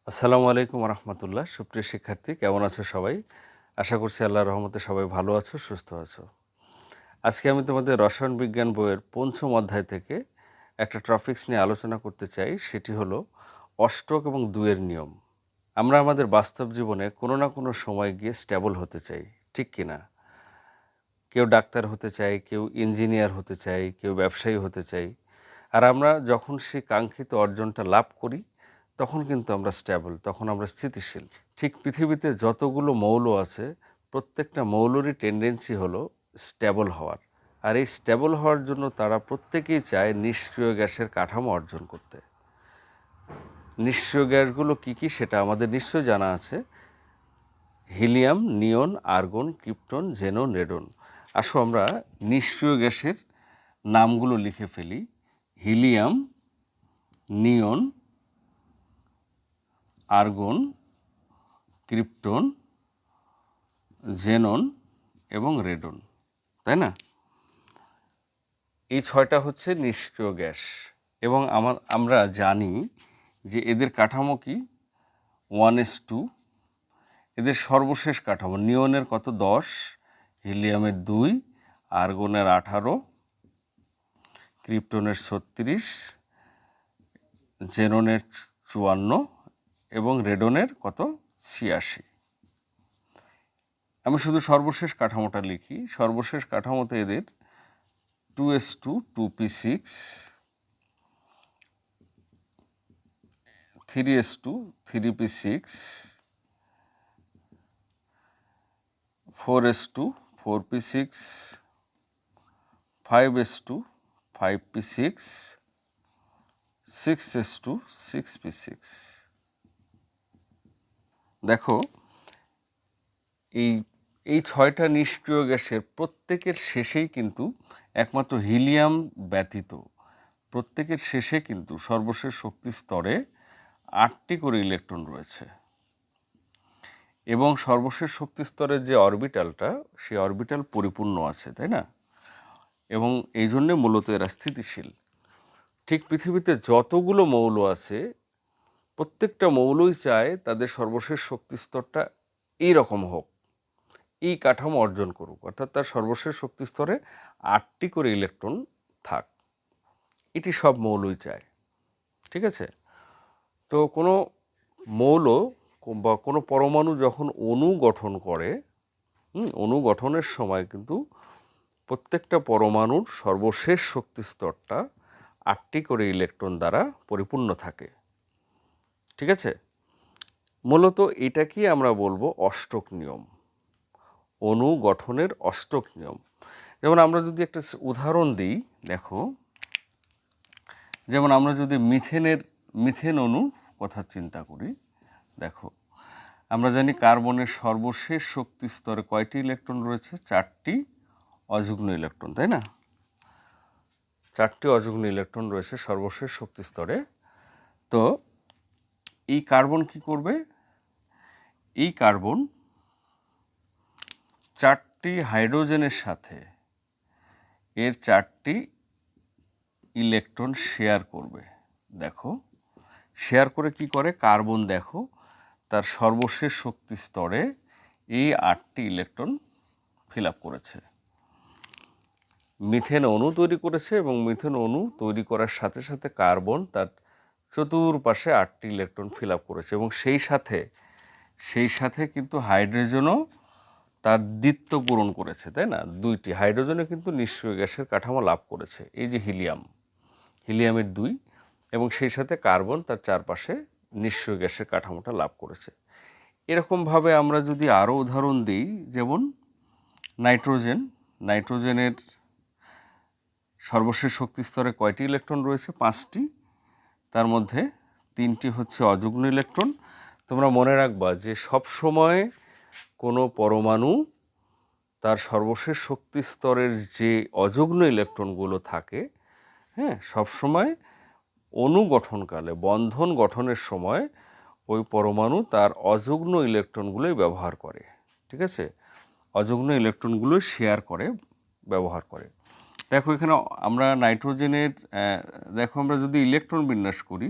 আসসালামু আলাইকুম রহমতুল্লাহ। সুপ্রিয় শিক্ষার্থী, কেমন আছো সবাই? আশা করছি আল্লাহর রহমতে সবাই ভালো আছো, সুস্থ আছো। আজকে আমি তোমাদের রসায়ন বিজ্ঞান বইয়ের ৫ম অধ্যায় থেকে একটা টপিকস নিয়ে আলোচনা করতে চাই। সেটি হলো অষ্টক এবং দুইয়ের নিয়ম। আমরা আমাদের বাস্তব জীবনে কোনো না কোনো সময় গিয়ে স্টেবল হতে চাই, ঠিক কিনা? কেউ ডাক্তার হতে চায়, কেউ ইঞ্জিনিয়ার হতে চায়, কেউ ব্যবসায়ী হতে চাই। আর আমরা যখন সেই কাঙ্ক্ষিত অর্জনটা লাভ করি তখন কিন্তু আমরা স্টেবল, তখন আমরা স্থিতিশীল। ঠিক পৃথিবীতে যতগুলো মৌল আছে প্রত্যেকটা মৌলেরই টেন্ডেন্সি হলো স্টেবল হওয়ার। আর এই স্টেবল হওয়ার জন্য তারা প্রত্যেকেই চায় নিষ্ক্রিয় গ্যাসের কাঠামো অর্জন করতে। নিষ্ক্রিয় গ্যাসগুলো কী কী সেটা আমাদের নিশ্চয়ই জানা আছে। হিলিয়াম, নিয়ন, আর্গন, ক্রিপ্টন, জেনন, রেডন। আসো আমরা নিষ্ক্রিয় গ্যাসের নামগুলো লিখে ফেলি। হিলিয়াম, নিয়ন, আর্গন, ক্রিপ্টন, জেনন এবং রেডন, তাই না? এই 6টা হচ্ছে নিষ্ক্রিয় গ্যাস এবং আমরা জানি যে এদের কাঠামো কি 1s2। এদের সর্বশেষ কাঠামো নিয়নের কত 10, হিলিয়ামের 2, আর্গনের 18, ক্রিপ্টনের 36, জেননের 54 এবং রেডনের কত 86। আমি শুধু সর্বশেষ কাঠামোটা লিখি। সর্বশেষ কাঠামোতে এদের 2s2 2p6, 3s2 3p6, 4s2 4p6, 5s2 5p6, 6s2 6p6। দেখো এই 6টা নিষ্ক্রিয় গ্যাসের প্রত্যেকের শেষেই কিন্তু একমাত্র হিলিয়াম ব্যতীত প্রত্যেকের শেষে কিন্তু সর্বশেষ শক্তি স্তরে 8টি করে ইলেকট্রন রয়েছে এবং সর্বশেষ শক্তি স্তরের যে অরবিটালটা সেই অরবিটাল পরিপূর্ণ আছে, তাই না? এবং এই জন্যে মূলত এরা স্থিতিশীল। ঠিক পৃথিবীতে যতগুলো মৌল আছে প্রত্যেকটা মৌলই চায় তাদের সর্বশেষ শক্তি স্তরটা এইরকম হোক, এই কাঠামো অর্জন করুক, অর্থাৎ তার সর্বশেষ শক্তি স্তরে 8টি করে ইলেকট্রন থাক। এটি সব মৌলই চায়, ঠিক আছে? তো কোনো মৌল বা কোনো পরমাণু যখন অণু গঠন করে, অণু গঠনের সময় কিন্তু প্রত্যেকটা পরমাণুর সর্বশেষ শক্তি স্তরটা 8টি করে ইলেকট্রন দ্বারা পরিপূর্ণ থাকে, ঠিক আছে? মূলত এটাকেই আমরা বলবো অষ্টক নিয়ম, অণু গঠনের অষ্টক নিয়ম। যেমন আমরা যদি একটা উদাহরণ দিই, দেখো, যেমন আমরা যদি মিথেন অণুর কথা চিন্তা করি, দেখো আমরা জানি কার্বনের সর্বশেষ শক্তি স্তরে কয়টি ইলেকট্রন রয়েছে? 4টি অযুগ্ম ইলেকট্রন, তাই না? 4টি অযুগ্ম ইলেকট্রন রয়েছে সর্বশেষ শক্তি স্তরে। তো এই কার্বন কি করবে? এই কার্বন 4টি হাইড্রোজেনের সাথে এর 4টি ইলেকট্রন শেয়ার করবে। দেখো শেয়ার করে কি করে কার্বন, দেখো তার সর্বশেষ শক্তি স্তরে এই 8টি ইলেকট্রন ফিল আপ করেছে, মিথেন অণু তৈরি করেছে এবং মিথেন অণু তৈরি করার সাথে সাথে কার্বন তার চতুর্পাশে 8টি ইলেকট্রন ফিল আপ করেছে এবং সেই সাথে কিন্তু হাইড্রোজেনও তার দ্বিত্ব পূরণ করেছে, তাই না? 2টি হাইড্রোজেনও কিন্তু নিষ্ক্রিয় গ্যাসের কাঠামো লাভ করেছে, এই যে হিলিয়ামের 2 এবং সেই সাথে কার্বন তার চারপাশে নিষ্ক্রিয় গ্যাসের কাঠামোটা লাভ করেছে। এরকমভাবে আমরা যদি আরও উদাহরণ দিই, যেমন নাইট্রোজেনের সর্বশেষ শক্তি স্তরে কয়টি ইলেকট্রন রয়েছে? 5টি, তার মধ্যে 3টি হচ্ছে অযুগ্ম ইলেকট্রন। তোমরা মনে রাখবা যে সব সময় কোনো পরমাণু তার সর্বশেষ শক্তি স্তরের যে অযুগ্ম ইলেকট্রনগুলো থাকে, হ্যাঁ, সবসময় অণু গঠনকালে বন্ধন গঠনের সময় ওই পরমাণু তার অযুগ্ম ইলেকট্রনগুলোই ব্যবহার করে, ঠিক আছে? অযুগ্ম ইলেকট্রনগুলো শেয়ার করে, ব্যবহার করে। দেখো এখানে আমরা দেখো আমরা যদি ইলেকট্রন বিন্যাস করি,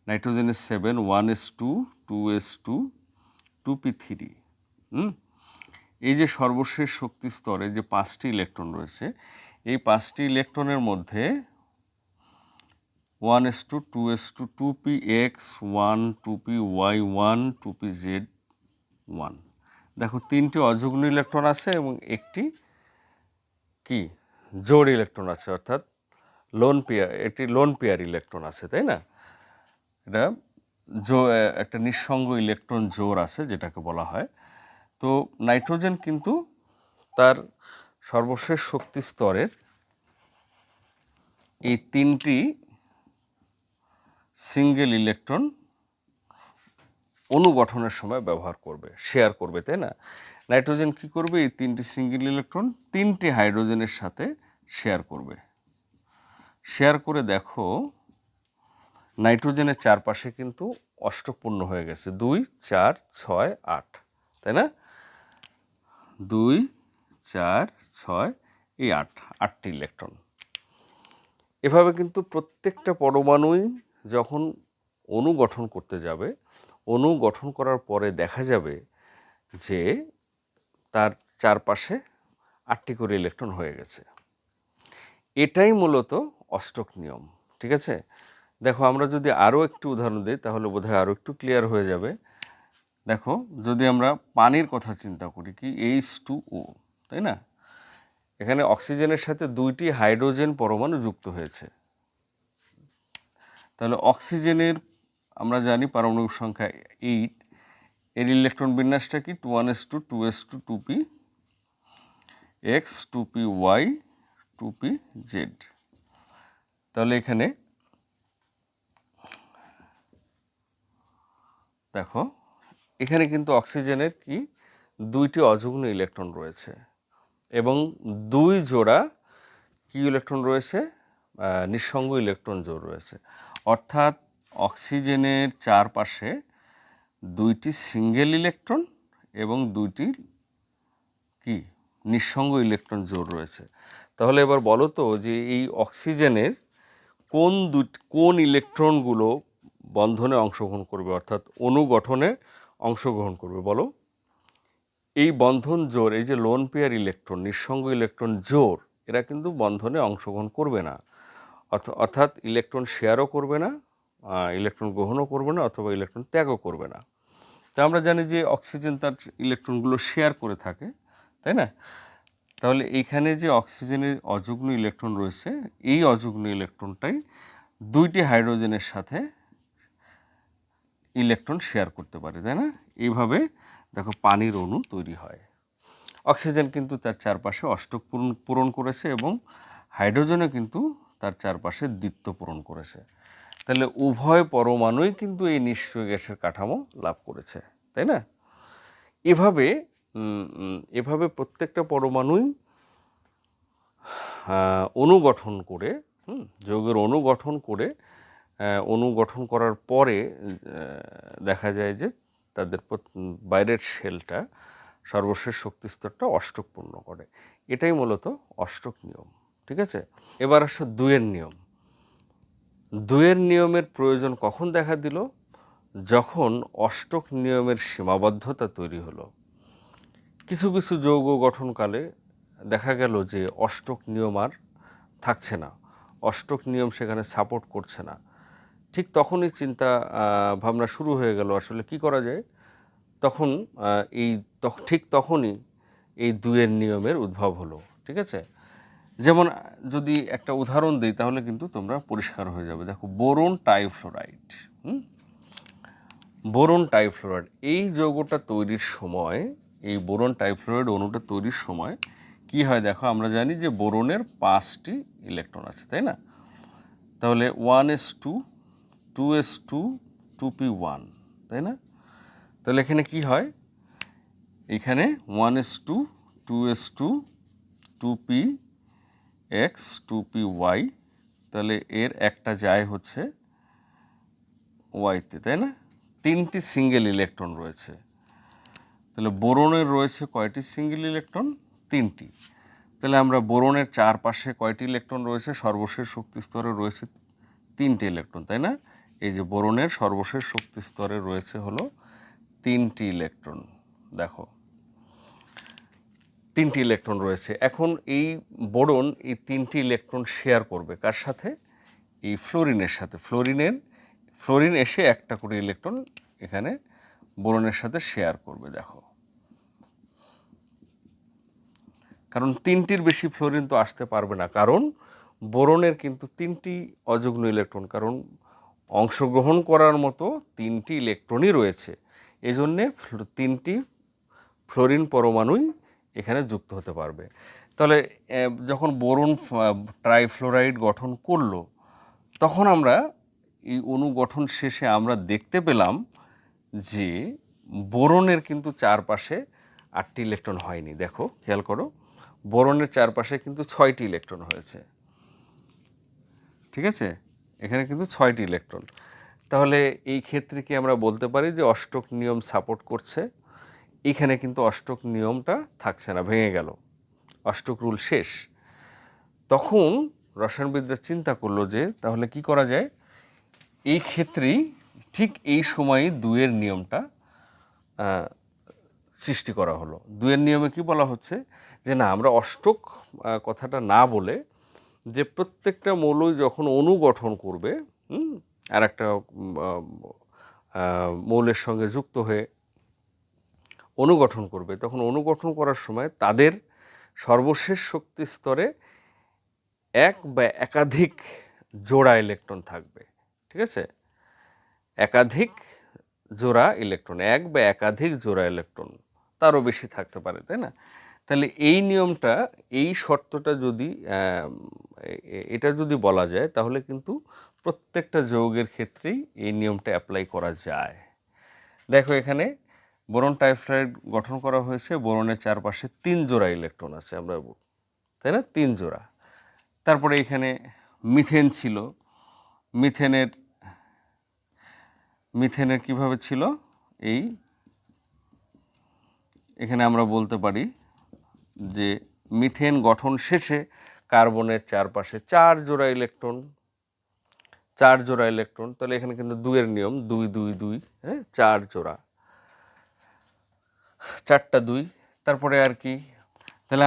নাইট্রোজেনের 7 1s2 2s2 2p3। এই যে সর্বশেষ শক্তি স্তরে যে 5টি ইলেকট্রন রয়েছে, এই 5টি ইলেকট্রনের মধ্যে 1s2 2s2 2px1 2py1 2pz1, দেখো 3টি অযুগ্ম ইলেকট্রন আছে এবং একটি কি জোড় ইলেকট্রন আছে, অর্থাৎ লোন পেয়ার, একটি লোন পেয়ার ইলেকট্রন আছে, তাই না? এটা একটা নিঃসঙ্গ ইলেকট্রন জোড় আছে যেটাকে বলা হয়। তো নাইট্রোজেন কিন্তু তার সর্বশেষ শক্তি স্তরের এই 3টি সিঙ্গেল ইলেকট্রন অণু গঠনের সময় ব্যবহার করবে, শেয়ার করবে, তাই না? নাইট্রোজেন কি করবে? এই 3টি সিঙ্গেল ইলেকট্রন 3টি হাইড্রোজেনের সাথে শেয়ার করবে। শেয়ার করে দেখো নাইট্রোজেনের চারপাশে কিন্তু অষ্টক পূর্ণ হয়ে গেছে, 2 4 6 8, তাই না? 2 4 6 এই 8টি ইলেকট্রন। এভাবে কিন্তু প্রত্যেকটা পরমাণুই যখন অণু গঠন করতে যাবে, অণু গঠন করার পরে দেখা যাবে যে তার চারপাশে 8টি করে ইলেকট্রন হয়ে গেছে। এটাই মূলত অষ্টক নিয়ম, ঠিক আছে? দেখো আমরা যদি আরও একটু উদাহরণ দিই তাহলে বোধহয় আরও একটু ক্লিয়ার হয়ে যাবে। দেখো যদি আমরা পানির কথা চিন্তা করি, কি H2O, তাই না? এখানে অক্সিজেনের সাথে 2টি হাইড্রোজেন পরমাণু যুক্ত হয়েছে। তাহলে অক্সিজেনের আমরা জানি পারমাণবিক সংখ্যা 8, এর ইলেকট্রন বিন্যাসটা কি 1s2 2s2 2px 2py 2pz। তাহলে এখানে দেখো এখানে কিন্তু অক্সিজেনের কি 2টি অযুগ্ম ইলেকট্রন রয়েছে এবং 2 জোড়া কি ইলেকট্রন রয়েছে? নিঃসঙ্গ ইলেকট্রন জোড় রয়েছে। অর্থাৎ অক্সিজেনের চারপাশে 2টি সিঙ্গেল ইলেকট্রন এবং 2টি কি নিঃসঙ্গ ইলেকট্রন জোড় রয়েছে। তাহলে এবার বলো তো যে এই অক্সিজেনের কোন ইলেকট্রনগুলো বন্ধনে অংশগ্রহণ করবে, অর্থাৎ অণু গঠনে অংশগ্রহণ করবে? বলো। এই বন্ধন জোড়, এই যে লোন পেয়ার ইলেকট্রন, নিঃসঙ্গ ইলেকট্রন জোড়, এরা কিন্তু বন্ধনে অংশগ্রহণ করবে না, অর্থাৎ ইলেকট্রন শেয়ারও করবে না, ইলেকট্রন গ্রহণও করবে না, অথবা ইলেকট্রন ত্যাগও করবে না। তা আমরা জানি যে অক্সিজেন তার ইলেকট্রনগুলো শেয়ার করে থাকে, তাই না? তাহলে এইখানে যে অক্সিজেনের অযুগ্ম ইলেকট্রন রয়েছে, এই অযুগ্ম ইলেকট্রনটাই 2টি হাইড্রোজেনের সাথে ইলেকট্রন শেয়ার করতে পারে, তাই না? এইভাবে দেখো পানির অণু তৈরি হয়। অক্সিজেন কিন্তু তার চারপাশে অষ্টক পূরণ করেছে এবং হাইড্রোজেনও কিন্তু তার চারপাশে দ্বিত্ব পূরণ করেছে। তাহলে উভয় পরমাণুই কিন্তু এই নিষ্ক্রিয় গ্যাসের কাঠামো লাভ করেছে, তাই না? এভাবে প্রত্যেকটা পরমাণুই অণু গঠন করে, যৌগের অণু গঠন করে, অণু গঠন করার পরে দেখা যায় যে তাদের বাইরের শেলটা, সর্বশেষ শক্তি স্তরটা অষ্টক পূর্ণ করে। এটাই মূলত অষ্টক নিয়ম, ঠিক আছে? এবার আসো 2-এর নিয়ম। 2-এর নিয়মের প্রয়োজন কখন দেখা দিল? যখন অষ্টক নিয়মের সীমাবদ্ধতা তৈরি হলো। কিছু কিছু যৌগ গঠনকালে দেখা গেল যে অষ্টক নিয়ম আর থাকছে না, অষ্টক নিয়ম সেখানে সাপোর্ট করছে না। ঠিক তখনই চিন্তা ভাবনা শুরু হয়ে গেল আসলে কি করা যায়। ঠিক তখনই এই 2-এর নিয়মের উদ্ভব হলো, ঠিক আছে? যেমন যদি একটা উদাহরণ দিই তাহলে কিন্তু তোমরা পরিষ্কার হয়ে যাবে। দেখো বোরন টাইফ্লোরাইড, বোরন টাইফ্লোরাইড, এই যৌগটা তৈরির সময়, এই বোরন টাইফ্লোরাইড অণুটা তৈরির সময় কি হয় দেখো, আমরা জানি যে বোরনের 5টি ইলেকট্রন আছে, তাই না? তাহলে 1s2 2s2 2p1, তাই না? তাহলে এখানে কি হয়? এখানে 1s2 2s2 2px 2py, তাহলে এর একটা যায় হচ্ছে ওয়াইতে, তাই না? 3টি সিঙ্গেল ইলেকট্রন রয়েছে। তাহলে বোরনের রয়েছে কয়টি সিঙ্গেল ইলেকট্রন? 3টি। তাহলে আমরা বোরনের চারপাশে কয়টি ইলেকট্রন রয়েছে? সর্বশেষ শক্তি স্তরে রয়েছে 3টে ইলেকট্রন, তাই না? এই যে বোরনের সর্বশেষ শক্তি স্তরে রয়েছে হলো 3টি ইলেকট্রন। দেখো 3টি ইলেকট্রন রয়েছে। এখন এই বোরন এই 3টি ইলেকট্রন শেয়ার করবে কার সাথে? এই ফ্লোরিনের সাথে। ফ্লোরিন এসে একটা করে ইলেকট্রন এখানে বোরনের সাথে শেয়ার করবে। দেখো, কারণ 3টির বেশি ফ্লোরিন তো আসতে পারবে না, কারণ বোরনের কিন্তু 3টি অযুগ্ম ইলেকট্রন, কারণ অংশগ্রহণ করার মতো 3টি ইলেকট্রনই রয়েছে। এই জন্যে 3টি ফ্লোরিন পরমাণুই এখানে যুক্ত হতে পারবে। তাহলে যখন বোরন ট্রাইফ্লোরাইড গঠন করলো, তখন আমরা এই অণু গঠন শেষে আমরা দেখতে পেলাম যে বোরনের কিন্তু চারপাশে 8টি ইলেকট্রন হয়নি। দেখো, খেয়াল করো, বোরনের চারপাশে কিন্তু 6টি ইলেকট্রন হয়েছে। ঠিক আছে, এখানে কিন্তু 6টি ইলেকট্রন। তাহলে এই ক্ষেত্রে কি আমরা বলতে পারি যে অষ্টক নিয়ম সাপোর্ট করছে? এখানে কিন্তু অষ্টক নিয়মটা থাকছে না, ভেঙে গেল, অষ্টক রুল শেষ। তখন রসায়নবিদরা চিন্তা করলো যে তাহলে কি করা যায়। এই ক্ষেত্রেই ঠিক এই সময়ই 2-এর নিয়মটা সৃষ্টি করা হলো। 2-এর নিয়মে কি বলা হচ্ছে যে না, আমরা অষ্টক কথাটা না বলে যে প্রত্যেকটা মৌলই যখন অণু গঠন করবে আর একটা মৌলের সঙ্গে যুক্ত হয়ে অণু গঠন করবে, তখন অণু গঠন করার সময় তাদের সর্বশেষ শক্তি স্তরে এক বা একাধিক জোড়া ইলেকট্রন থাকবে। ঠিক আছে, একাধিক জোড়া ইলেকট্রন, এক বা একাধিক জোড়া ইলেকট্রন, তারও বেশি থাকতে পারে, তাই না? তাহলে এই নিয়মটা, এই শর্তটা যদি এটা যদি বলা যায়, তাহলে কিন্তু প্রত্যেকটা যৌগের ক্ষেত্রেই এই নিয়মটা অ্যাপ্লাই করা যায়। দেখো, এখানে বোরন ট্রাইফ্লোরাইড গঠন করা হয়েছে, বোরনের চারপাশে 3 জোড়া ইলেকট্রন আছে, আমরা তাই না, 3 জোড়া। তারপরে এখানে মিথেন ছিল, মিথেনের কিভাবে ছিল? এখানে আমরা বলতে পারি যে মিথেন গঠন শেষে কার্বনের চারপাশে 4 জোড়া ইলেকট্রন, তাহলে এখানে কিন্তু 2-এর নিয়ম, 2 2 2, হ্যাঁ, 4 জোড়া, 4টা 2। তারপরে আর কি, তাহলে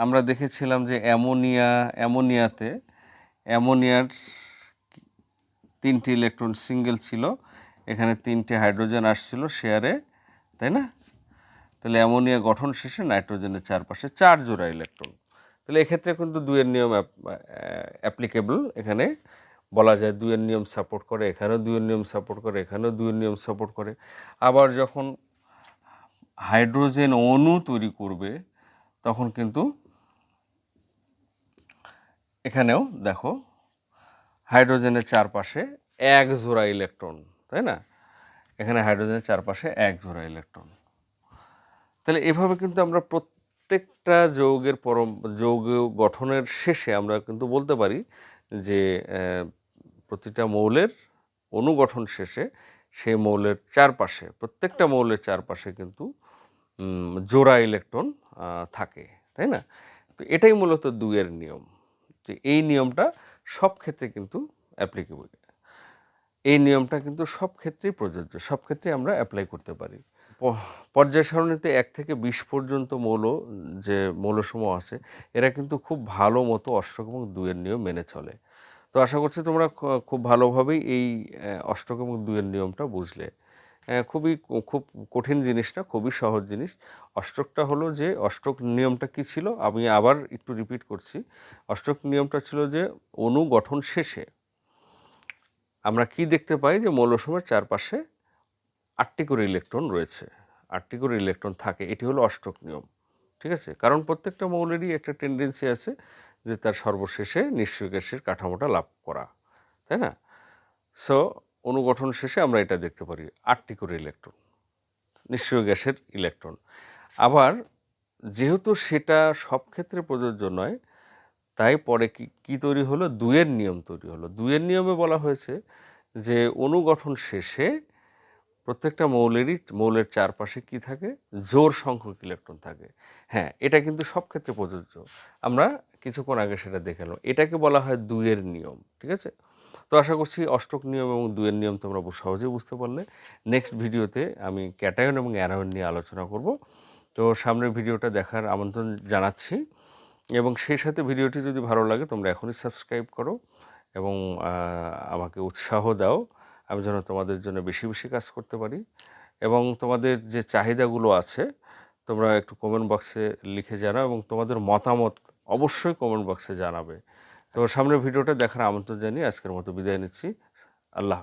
আমরা দেখেছিলাম যে অ্যামোনিয়ার 3টি ইলেকট্রন সিঙ্গেল ছিল, এখানে 3টে হাইড্রোজেন আসছিল শেয়ারে, তাই না? তাহলে অ্যামোনিয়া গঠন শেষে নাইট্রোজেনের চারপাশে 4 জোড়া ইলেকট্রন। তাহলে এক্ষেত্রে কিন্তু 2-এর নিয়ম অ্যাপ্লিকেবল। এখানে বলা যায় 2-এর নিয়ম সাপোর্ট করে, এখানেও 2-এর নিয়ম সাপোর্ট করে, এখানেও 2-এর নিয়ম সাপোর্ট করে। আবার যখন হাইড্রোজেন অণু তৈরি করবে, তখন কিন্তু এখানেও দেখো হাইড্রোজেনের চারপাশে 1 জোড়া ইলেকট্রন, তাই না? এখানে হাইড্রোজেনের চারপাশে 1 জোড়া ইলেকট্রন। তাহলে এভাবে কিন্তু আমরা প্রত্যেকটা যৌগ গঠনের শেষে আমরা কিন্তু বলতে পারি যে প্রতিটা মৌলের অণু গঠন শেষে সেই মৌলের চারপাশে, প্রত্যেকটা মৌলের চারপাশে কিন্তু জোড়া ইলেকট্রন থাকে, তাই না? তো এটাই মূলত 2-এর নিয়ম, যে এই নিয়মটা সব ক্ষেত্রে কিন্তু অ্যাপ্লিকেবল। এই নিয়মটা কিন্তু সব ক্ষেত্রেই প্রযোজ্য, সব ক্ষেত্রে আমরা অ্যাপ্লাই করতে পারি। পর্যায় সারণীতে 1 থেকে 20 পর্যন্ত যে মৌলসমূহ আছে, এরা কিন্তু খুব ভালো মতো অষ্টক এবং 2-এর নিয়ম মেনে চলে। তো আশা করছি তোমরা খুব ভালোভাবেই এই অষ্টক এবং 2-এর নিয়মটা বুঝলে। খুব কঠিন জিনিস না, খুবই সহজ জিনিস। অষ্টকটা হলো যে, অষ্টক নিয়মটা কি ছিল, আমি আবার একটু রিপিট করছি। অষ্টক নিয়মটা ছিল যে অণু গঠন শেষে আমরা কি দেখতে পাই, যে মৌলসমূহের চারপাশে 8টি করে ইলেকট্রন রয়েছে, 8টি করে ইলেকট্রন থাকে, এটি হলো অষ্টক নিয়ম। ঠিক আছে, কারণ প্রত্যেকটা মৌলেরই একটা টেন্ডেন্সি আছে যে তার সর্বশেষে নিষ্ক্রিয় গ্যাসের কাঠামোটা লাভ করা, তাই না? সো অনুগঠন শেষে আমরা এটা দেখতে পারি 8টি করে ইলেকট্রন, নিষ্ক্রিয় গ্যাসের ইলেকট্রন। আবার যেহেতু সেটা সব ক্ষেত্রে প্রযোজ্য নয়, তাই পরে কি তৈরি হলো, 2-এর নিয়ম তৈরি হলো। 2-এর নিয়মে বলা হয়েছে যে অনুগঠন শেষে প্রত্যেকটা মৌলের চারপাশে কি থাকে, জোড় সংখ্যক ইলেকট্রন থাকে। হ্যাঁ, এটা কিন্তু সব ক্ষেত্রে প্রযোজ্য, আমরা কিছুক্ষণ আগে সেটা দেখে এলাম। এটাকে বলা হয় 2-এর নিয়ম। ঠিক আছে, তো আশা করছি অষ্টক নিয়ম এবং দুয়ের নিয়ম তোমরা সহজেই বুঝতে পারলে। নেক্সট ভিডিওতে আমি ক্যাটায়ন এবং অ্যানায়ন নিয়ে আলোচনা করব। তো সামনের ভিডিওটা দেখার আমন্ত্রণ জানাচ্ছি, এবং সেই সাথে ভিডিওটি যদি ভালো লাগে তোমরা এখনই সাবস্ক্রাইব করো এবং আমাকে উৎসাহ দাও, আমি যেন তোমাদের জন্য বেশি বেশি কাজ করতে পারি। এবং তোমাদের যে চাহিদাগুলো আছে তোমরা একটু কমেন্ট বক্সে লিখে জানাও, এবং তোমাদের মতামত অবশ্যই কমেন্ট বক্সে জানাবে। তো সামনের ভিডিওটা দেখার আমন্ত্রণ জানিয়ে আজকের মতো বিদায় নিচ্ছি। আল্লাহ।